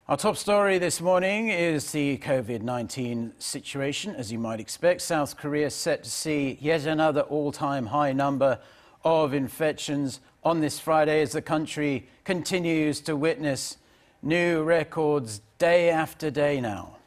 Our top story this morning is the COVID-19 situation. As you might expect, South Korea set to see yet another all-time high number of infections on this Friday as the country continues to witness new records day after day now.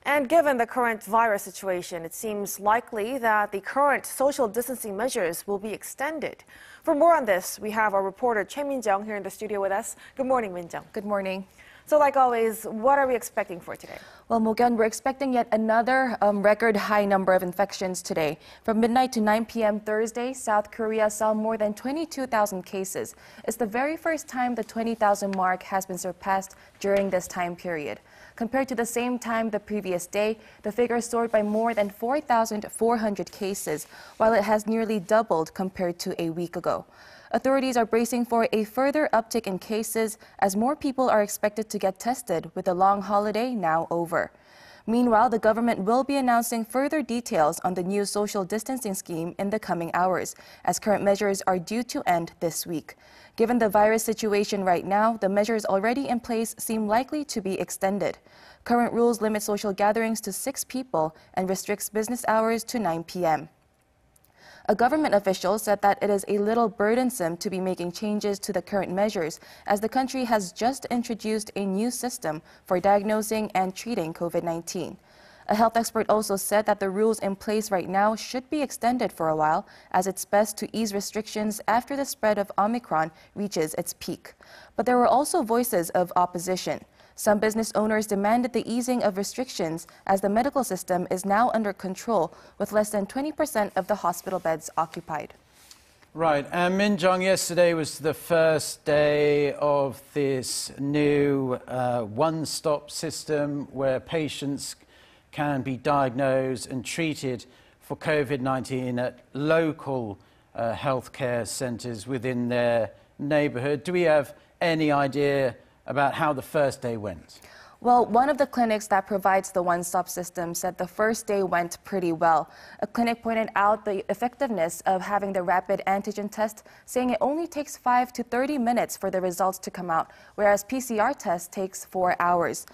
And given the current virus situation, it seems likely that the current social distancing measures will be extended. For more on this, we have our reporter Choi Min-jung here in the studio with us. Good morning, Min-jung. Good morning. So like always, what are we expecting for today? Well, Mok-yeon, we're expecting yet another record high number of infections today. From midnight to 9 p.m. Thursday, South Korea saw more than 22,000 cases. It's the very first time the 20,000 mark has been surpassed during this time period. Compared to the same time the previous day, the figure soared by more than 4,400 cases, while it has nearly doubled compared to a week ago. Authorities are bracing for a further uptick in cases as more people are expected to get tested with the long holiday now over. Meanwhile, the government will be announcing further details on the new social distancing scheme in the coming hours, as current measures are due to end this week. Given the virus situation right now, the measures already in place seem likely to be extended. Current rules limit social gatherings to 6 people and restricts business hours to 9 p.m. A government official said that it is a little burdensome to be making changes to the current measures, as the country has just introduced a new system for diagnosing and treating COVID-19. A health expert also said that the rules in place right now should be extended for a while, as it's best to ease restrictions after the spread of Omicron reaches its peak. But there were also voices of opposition. Some business owners demanded the easing of restrictions as the medical system is now under control, with less than 20% of the hospital beds occupied. Right, and Min-jung, yesterday was the first day of this new one-stop system where patients can be diagnosed and treated for COVID-19 at local healthcare centres within their neighbourhood. Do we have any idea about how the first day went? Well, one of the clinics that provides the one-stop system said the first day went pretty well. A clinic pointed out the effectiveness of having the rapid antigen test, saying it only takes 5 to 30 minutes for the results to come out, whereas PCR test takes 4 hours.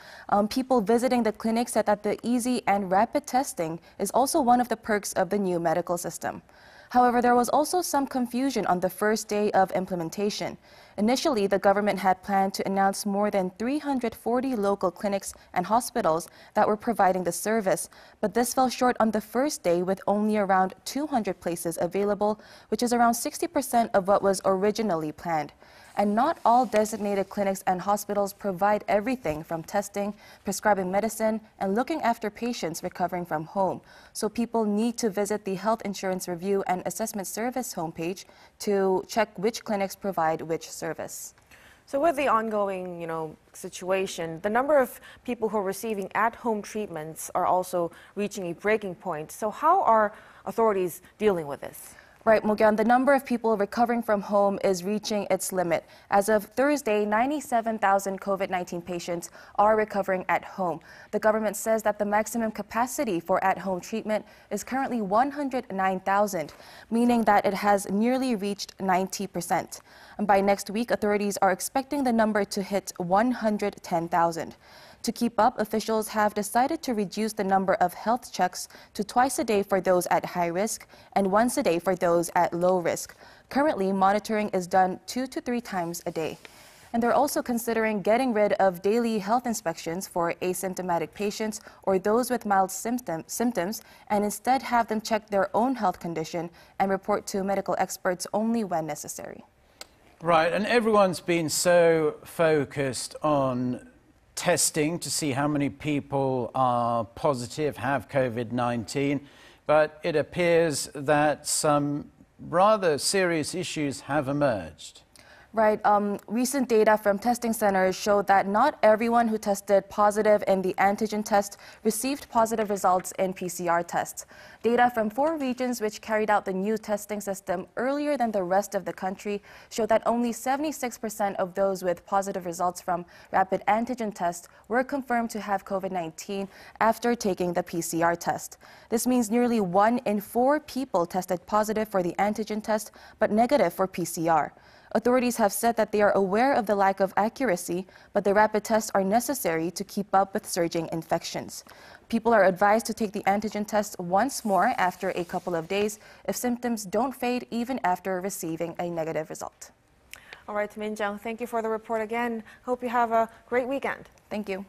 People visiting the clinic said that the easy and rapid testing is also one of the perks of the new medical system. However, there was also some confusion on the first day of implementation. Initially, the government had planned to announce more than 340 local clinics and hospitals that were providing the service, but this fell short on the first day with only around 200 places available, which is around 60% of what was originally planned. And not all designated clinics and hospitals provide everything from testing, prescribing medicine, and looking after patients recovering from home. So people need to visit the Health Insurance Review and Assessment Service homepage to check which clinics provide which service. So with the ongoing, situation, the number of people who are receiving at-home treatments are also reaching a breaking point. So how are authorities dealing with this? Right, Mok-yeon, the number of people recovering from home is reaching its limit. As of Thursday, 97,000 COVID-19 patients are recovering at home. The government says that the maximum capacity for at-home treatment is currently 109,000, meaning that it has nearly reached 90%. And by next week, authorities are expecting the number to hit 110,000. To keep up, officials have decided to reduce the number of health checks to twice a day for those at high risk and once a day for those at low risk. Currently, monitoring is done 2 to 3 times a day. And they're also considering getting rid of daily health inspections for asymptomatic patients or those with mild symptoms and instead have them check their own health condition and report to medical experts only when necessary. Right, and everyone's been so focused on testing to see how many people are positive, have COVID-19, but it appears that some rather serious issues have emerged. Right. Recent data from testing centers show that not everyone who tested positive in the antigen test received positive results in PCR tests. Data from 4 regions which carried out the new testing system earlier than the rest of the country show that only 76% of those with positive results from rapid antigen tests were confirmed to have COVID-19 after taking the PCR test. This means nearly 1 in 4 people tested positive for the antigen test but negative for PCR. Authorities have said that they are aware of the lack of accuracy, but the rapid tests are necessary to keep up with surging infections. People are advised to take the antigen test once more after a couple of days if symptoms don't fade even after receiving a negative result. All right, Min-jung, thank you for the report again. Hope you have a great weekend. Thank you.